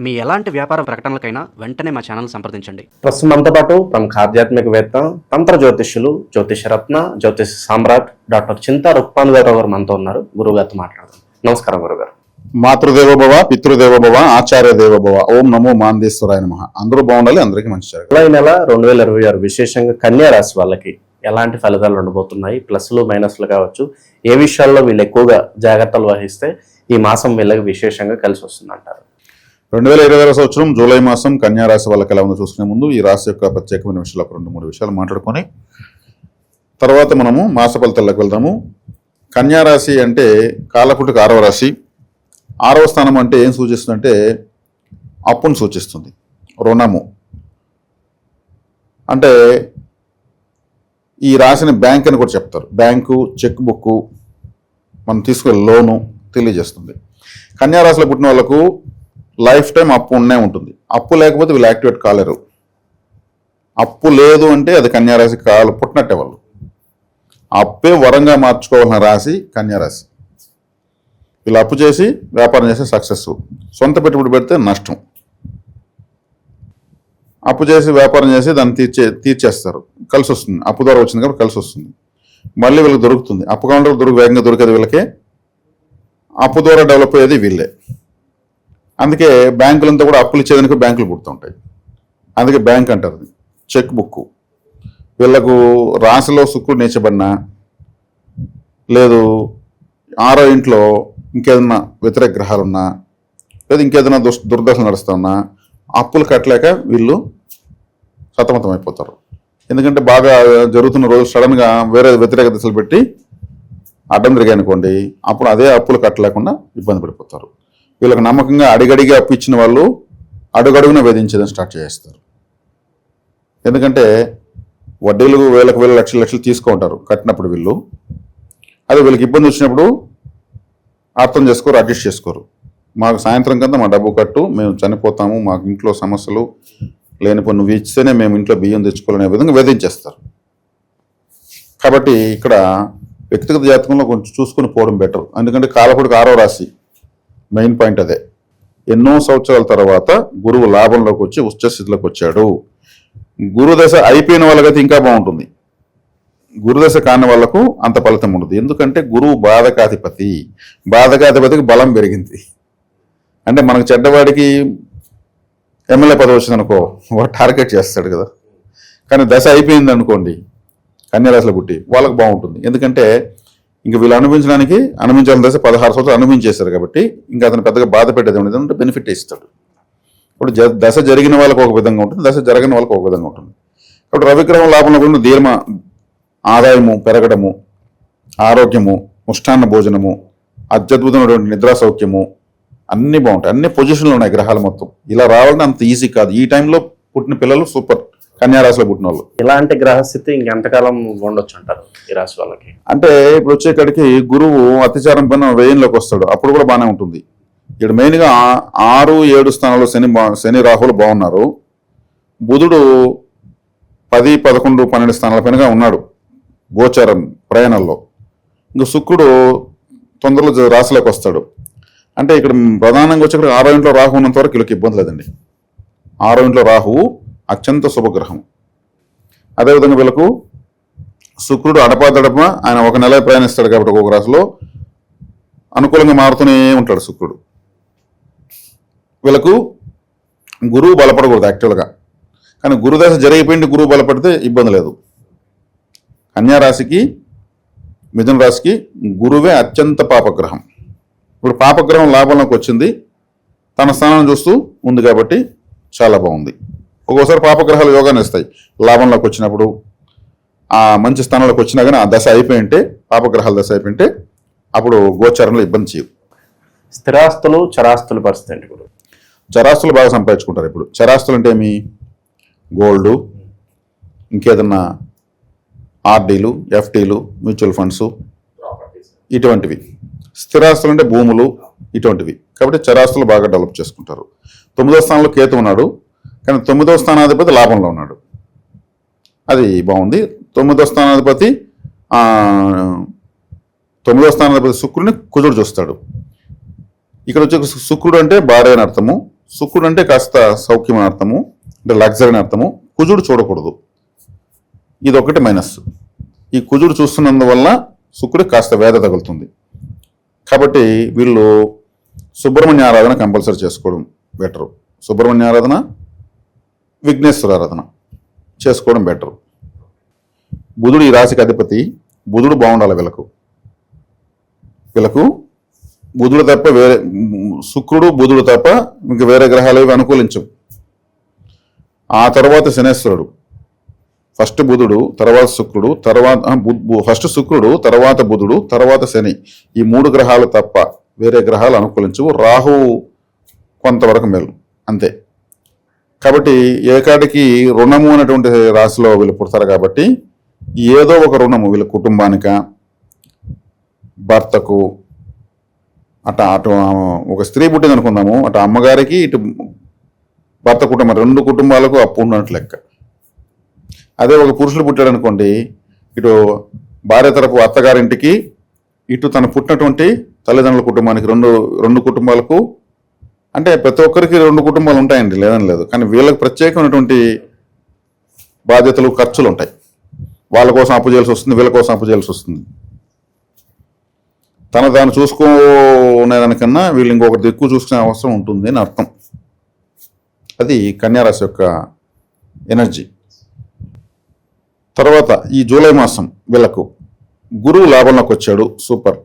మీ ఎలాంటి వ్యాపార ప్రకటనలకైనా వెంటనే మా ఛానల్ సంప్రదించండి. ప్రస్తుతం మనతో పాటు ప్రముఖ ఆధ్యాత్మికవేత్త, తంత్ర జ్యోతిష్యులు, జ్యోతిష రత్న, జ్యోతిష సామ్రాట్ డాక్టర్ చింతా రుక్మానుగారావు గారు మనతో ఉన్నారు. గురువుగారితో మాట్లాడదాం. నమస్కారం గురుగారు. మాతృదేవోభవ, పితృదేవోభవ, ఆచార్య దేవోభవ. ఓం నమో మాందేశ్వరాయ నమః. అందరూ బాగుండాలి, అందరికీ మంచి జరగాలి. జూలై నెల 2026 విశేషంగా కన్యా రాశి వాళ్ళకి ఎలాంటి ఫలితాలు ఉండబోతున్నాయి? ప్లస్లు మైనస్లు కావచ్చు, ఏ విషయాల్లో వీళ్ళు ఎక్కువగా జాగ్రత్తలు వహిస్తే ఈ మాసం వీళ్ళకి విశేషంగా కలిసి వస్తుందంటారు? 2026 సంవత్సరం జూలై మాసం కన్యా రాశి వాళ్ళకి ఎలా ఉందో చూసుకునే ముందు ఈ రాశి యొక్క ప్రత్యేకమైన విషయాలు 2-3 విషయాలు మాట్లాడుకొని తర్వాత మనము మాస ఫలితాలకు వెళ్దాము. కన్యా రాశి అంటే కాలపుటికి 6వ రాశి. 6వ స్థానం అంటే ఏం సూచిస్తుందంటే అప్పును సూచిస్తుంది, రుణము. అంటే ఈ రాశిని బ్యాంక్ అని కూడా చెప్తారు. బ్యాంకు, చెక్ బుక్, మనం తీసుకునే లోను తెలియజేస్తుంది. కన్యా రాశిలో పుట్టిన వాళ్ళకు లైఫ్ టైం అప్పు ఉండే ఉంటుంది. అప్పు లేకపోతే వీళ్ళు యాక్టివేట్ కాలేరు. అప్పు లేదు అంటే అది కన్యా రాశి పుట్టినట్టే. వాళ్ళు అప్పే వరంగా మార్చుకోవాల్సిన రాశి కన్యా రాశి. వీళ్ళు అప్పు చేసి వ్యాపారం చేస్తే సక్సెస్, సొంత పెట్టుబడి పెడితే నష్టం. అప్పు చేసి వ్యాపారం చేసి దాన్ని తీర్చేస్తారు, కలిసి వస్తుంది. అప్పు ద్వారా వచ్చింది కాబట్టి కలిసి వస్తుంది. మళ్ళీ వీళ్ళకి దొరుకుతుంది. అప్పు కావాలంటే వేగంగా దొరికేది వీళ్ళకే. అప్పు ద్వారా డెవలప్ అయ్యేది వీళ్ళే. అందుకే బ్యాంకులంతా కూడా అప్పులు ఇచ్చేదానికి బ్యాంకులు పుడుతుంటాయి. అందుకే బ్యాంక్ అంటారు. చెక్ బుక్ వీళ్ళకు రాశిలో శుక్రుడు నీచబడినా, లేదు 6వ ఇంట్లో ఇంకేదన్నా వ్యతిరేక గ్రహాలున్నా, లేదా ఇంకేదైనా దుర్దశలు నడుస్తున్నా అప్పులు కట్టలేక వీళ్ళు సతమతం అయిపోతారు. ఎందుకంటే బాగా జరుగుతున్న రోజు సడన్గా వేరే వ్యతిరేక దశలు పెట్టి అడ్డం తిరిగాయి అనుకోండి, అప్పుడు అదే అప్పులు కట్టలేకుండా ఇబ్బంది పడిపోతారు. వీళ్ళకి నమ్మకంగా అడిగడిగి అప్పు ఇచ్చిన వాళ్ళు అడుగడుగున వేధించేదని స్టార్ట్ చేస్తారు. ఎందుకంటే వడ్డీలు వేలకు లక్షలు తీసుకుంటారు కట్టినప్పుడు. వీళ్ళు అది వీళ్ళకి ఇబ్బంది వచ్చినప్పుడు అర్థం చేసుకోరు, అడ్జస్ట్ చేసుకోరు. మాకు సాయంత్రం కింద మా డబ్బు కట్టు, మేము చనిపోతాము, మాకు ఇంట్లో సమస్యలు లేనిపోయి నువ్వు ఇస్తేనే మేము ఇంట్లో బియ్యం తెచ్చుకోవాలనే విధంగా వేధించేస్తారు. కాబట్టి ఇక్కడ వ్యక్తిగత జాతకంలో కొంచెం చూసుకుని పోవడం బెటర్. ఎందుకంటే కాలపుడికి 6వ రాశి మెయిన్ పాయింట్ అదే. ఎన్నో సంవత్సరాల తర్వాత గురువు లాభంలోకి వచ్చి ఉచ్చస్థితిలోకి వచ్చాడు. గురుదశ అయిపోయిన వాళ్ళకైతే ఇంకా బాగుంటుంది. గురుదశ కాని వాళ్లకు అంత ఫలితం ఉండదు. ఎందుకంటే గురువు బాధకాధిపతికి బలం పెరిగింది. అంటే మనకు చెడ్డవాడికి ఎమ్మెల్యే పదవి వచ్చింది అనుకో, వాడు టార్గెట్ చేస్తాడు కదా. కానీ దశ అయిపోయింది అనుకోండి కన్యా రాశిలో పుట్టి వాళ్ళకి బాగుంటుంది. ఎందుకంటే ఇంక వీళ్ళు అనుభవించాలని దశ 16 సంవత్సరాలు అనుభవించేస్తారు కాబట్టి ఇంకా అతను పెద్దగా బాధ పెట్టేది ఉండదు, బెనిఫిట్ ఇస్తాడు. ఇప్పుడు దశ జరిగిన వాళ్ళకి ఒక విధంగా ఉంటుంది, దశ జరగని వాళ్ళకి ఒక విధంగా ఉంటుంది. కాబట్టి రవిగ్రహం లాభంలో కూడా ధీర్మ, ఆదాయము పెరగడము, ఆరోగ్యము, ముష్టాన్న భోజనము, అత్యద్భుతమైనటువంటి నిద్రా సౌఖ్యము అన్నీ బాగుంటాయి. అన్ని పొజిషన్లు ఉన్నాయి గ్రహాలు మొత్తం. ఇలా రావాలంటే అంత ఈజీ కాదు. ఈ టైంలో పుట్టిన పిల్లలు సూపర్. కన్యా రాశిలో పుట్టిన వాళ్ళు ఇలాంటి గ్రహస్థితి ఇంకెంతకాలం ఉండొచ్చు అంటారు ఈ రాశి వాళ్ళకి? అంటే ఇప్పుడు వచ్చేకాడికి గురువు అతిచారం పైన 1000లోకి వస్తాడు, అప్పుడు కూడా బాగానే ఉంటుంది. ఇక్కడ మెయిన్గా 6, 7 స్థానాల్లో శని రాహులు బాగున్నారు. బుధుడు 10, 11, 12 స్థానాల పైనగా ఉన్నాడు గోచారం ప్రయాణంలో. ఇంకా శుక్రుడు తొందరలో రాశిలోకి వస్తాడు. అంటే ఇక్కడ ప్రధానంగా వచ్చి 6వ ఇంట్లో రాహు ఉన్నంత వరకు వీళ్ళకి ఇబ్బంది లేదండి. 6వ ఇంట్లో రాహువు అత్యంత శుభగ్రహం. అదేవిధంగా వీళ్ళకు శుక్రుడు అడపాదడప ఆయన 1 నెల ప్రయాణిస్తాడు కాబట్టి ఒక్కొక్క రాశిలో అనుకూలంగా మారుతూనే ఉంటాడు శుక్రుడు. వీళ్ళకు గురువు బలపడకూడదు యాక్చువల్గా. కానీ గురుదశ జరిగిపోయింది, గురువు బలపడితే ఇబ్బంది లేదు. కన్యా రాశికి, మిథున రాశికి గురువే అత్యంత పాపగ్రహం. ఇప్పుడు పాపగ్రహం లాభంలోకి వచ్చింది, తన స్థానాన్ని చూస్తూ ఉంది కాబట్టి చాలా బాగుంది. ఒక్కోసారి పాపగ్రహాలు యోగాన్ని ఇస్తాయి లాభంలోకి వచ్చినప్పుడు. ఆ మంచి స్థానంలోకి వచ్చినా కానీ ఆ దశ అయిపోయింటే, పాపగ్రహాల దశ అయిపోయింటే అప్పుడు గోచారంలో ఇబ్బంది చేయవు. స్థిరాస్తులు, చరాస్తుల పరిస్థితి ఏంటి? ఇప్పుడు చరాస్తులు బాగా సంపాదించుకుంటారు. ఇప్పుడు చరాస్తులు అంటే ఏమి? గోల్డ్, ఇంకేదన్నా ఆర్డీలు, ఎఫ్డీలు, మ్యూచువల్ ఫండ్స్, ఇటువంటివి. స్థిరాస్తులు అంటే భూములు, ఇటువంటివి. కాబట్టి చరాస్తులు బాగా డెవలప్ చేసుకుంటారు. 9వ స్థానంలో కేతు ఉన్నాడు, కానీ 9వ స్థానాధిపతి లాభంలో ఉన్నాడు. అది బాగుంది. 9వ స్థానాధిపతి 9వ స్థానాధిపతి శుక్రుడిని కుజుడు చూస్తాడు. ఇక్కడ వచ్చే శుక్రుడు అంటే భార్య అని అర్థము. శుక్రుడు అంటే కాస్త సౌఖ్యం అని అర్థము, అంటే లగ్జరీ అని అర్థము. కుజుడు చూడకూడదు, ఇది ఒకటి మైనస్. ఈ కుజుడు చూస్తున్నందువల్ల శుక్రుడికి కాస్త వేద తగులుతుంది. కాబట్టి వీళ్ళు సుబ్రహ్మణ్య ఆరాధన కంపల్సరీ చేసుకోవడం బెటరు. సుబ్రహ్మణ్య ఆరాధన, విఘ్నేశ్వర ఆరాధన చేసుకోవడం బెటరు. బుధుడు ఈ రాశికి అధిపతి. బుధుడు బాగుండాలి వీళ్ళకు బుధుడు తప్ప వేరే, శుక్రుడు బుధుడు తప్ప ఇంకా వేరే గ్రహాలు ఏవి అనుకూలించవు. ఆ తర్వాత శనేశ్వరుడు, ఫస్ట్ బుధుడు, తర్వాత శుక్రుడు, ఫస్ట్ శుక్రుడు, తర్వాత బుధుడు, తర్వాత శని. ఈ 3 గ్రహాలు తప్ప వేరే గ్రహాలు అనుకూలించవు. రాహు కొంతవరకు మేలు, అంతే. కాబట్టి ఏకాడికి రుణము అనేటువంటి రాశిలో వీళ్ళు పుడతారు. కాబట్టి ఏదో ఒక రుణము వీళ్ళ కుటుంబానిక, భర్తకు, అటు ఒక స్త్రీ పుట్టింది అనుకుందాము, అటు అమ్మగారికి ఇటు భర్త కుటుంబం, 2 కుటుంబాలకు అప్పు ఉన్నట్టు లెక్క. అదే ఒక పురుషుడు పుట్టాడు అనుకోండి, ఇటు భార్య తరపు అత్తగారింటికి, ఇటు తను పుట్టినటువంటి తల్లిదండ్రుల కుటుంబానికి, రెండు కుటుంబాలకు, అంటే ప్రతి ఒక్కరికి 2 కుటుంబాలు ఉంటాయండి, లేదని లేదు. కానీ వీళ్ళకి ప్రత్యేకమైనటువంటి బాధ్యతలు, ఖర్చులు ఉంటాయి. వాళ్ళ కోసం అప్పు చేయాల్సి వస్తుంది, వీళ్ళ కోసం అప్పు చేయాల్సి వస్తుంది. తాను చూసుకునేదానికన్నా వీళ్ళు ఇంకొకటి ఎక్కువ చూసుకునే అవసరం ఉంటుంది అని అర్థం. అది కన్యారాశి యొక్క ఎనర్జీ. తర్వాత ఈ జూలై మాసం వీళ్ళకు గురువు లాభంలోకి వచ్చాడు, సూపర్.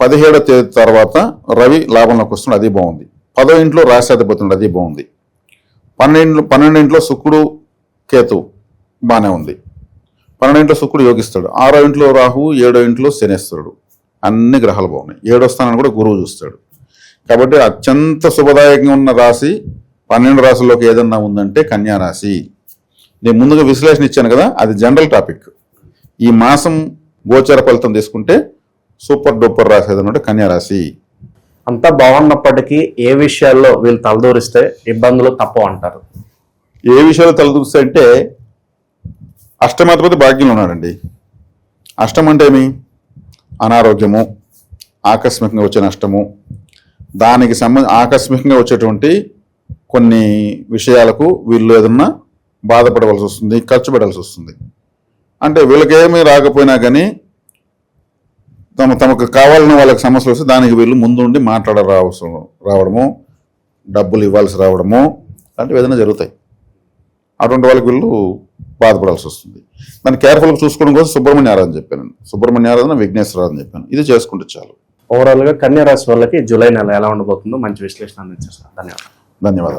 17వ తేదీ తర్వాత రవి లాభంలోకి వస్తున్నాడు, అది బాగుంది. 10వ ఇంట్లో రాశాధిపతి, అది బాగుంది. 12 ఇంట్లో శుక్రుడు కేతు బాగానే ఉంది. 12 ఇంట్లో శుక్రుడు యోగిస్తాడు. 6వ ఇంట్లో రాహు, 7వ ఇంట్లో శనేశ్వరుడు, అన్ని గ్రహాలు బాగున్నాయి. 7వ స్థానాన్ని కూడా గురువు చూస్తాడు. కాబట్టి అత్యంత శుభదాయకంగా ఉన్న రాశి 12 రాశుల్లోకి ఏదన్నా ఉందంటే కన్యా రాశి. నేను ముందుగా విశ్లేషణ ఇచ్చాను కదా, అది జనరల్ టాపిక్. ఈ మాసం గోచర ఫలితం తీసుకుంటే సూపర్ డూపర్ రాశి ఏదన్నట్టు కన్యా రాశి. అంతా బాగున్నప్పటికీ ఏ విషయాల్లో వీళ్ళు తలదూరిస్తే ఇబ్బందులు తప్పవు అంటారు? ఏ విషయాలు తలదూరిస్తే అంటే అష్టమాధిపతి భాగ్యంలో ఉన్నాడండి. అష్టం అంటే ఏమి? అనారోగ్యము, ఆకస్మికంగా వచ్చే నష్టము, దానికి ఆకస్మికంగా వచ్చేటువంటి కొన్ని విషయాలకు వీళ్ళు ఏదన్నా బాధపడవలసి వస్తుంది, ఖర్చు పెట్టాల్సి వస్తుంది. అంటే వీళ్ళకేమీ రాకపోయినా కానీ తమకు కావాలని వాళ్ళకి సమస్యలు వస్తే దానికి వీళ్ళు ముందుండి రావడము, డబ్బులు ఇవ్వాల్సి రావడము లాంటివి ఏదైనా జరుగుతాయి. అటువంటి వాళ్ళకి వీళ్ళు బాధపడాల్సి వస్తుంది. దాన్ని కేర్ఫుల్గా చూసుకోవడం కోసం సుబ్రహ్మణ్య ఆరాధన చెప్పాను. సుబ్రహ్మణ్య ఆరాధన, విఘ్నేశ్వర ఆరాధన చెప్పాను. ఇది చేసుకుంటే చాలు. ఓవరాల్గా కన్యా రాశి వాళ్ళకి జూలై నెల ఎలా ఉండబోతుందో మంచి విశ్లేషణ అందించారు. ధన్యవాదాలు.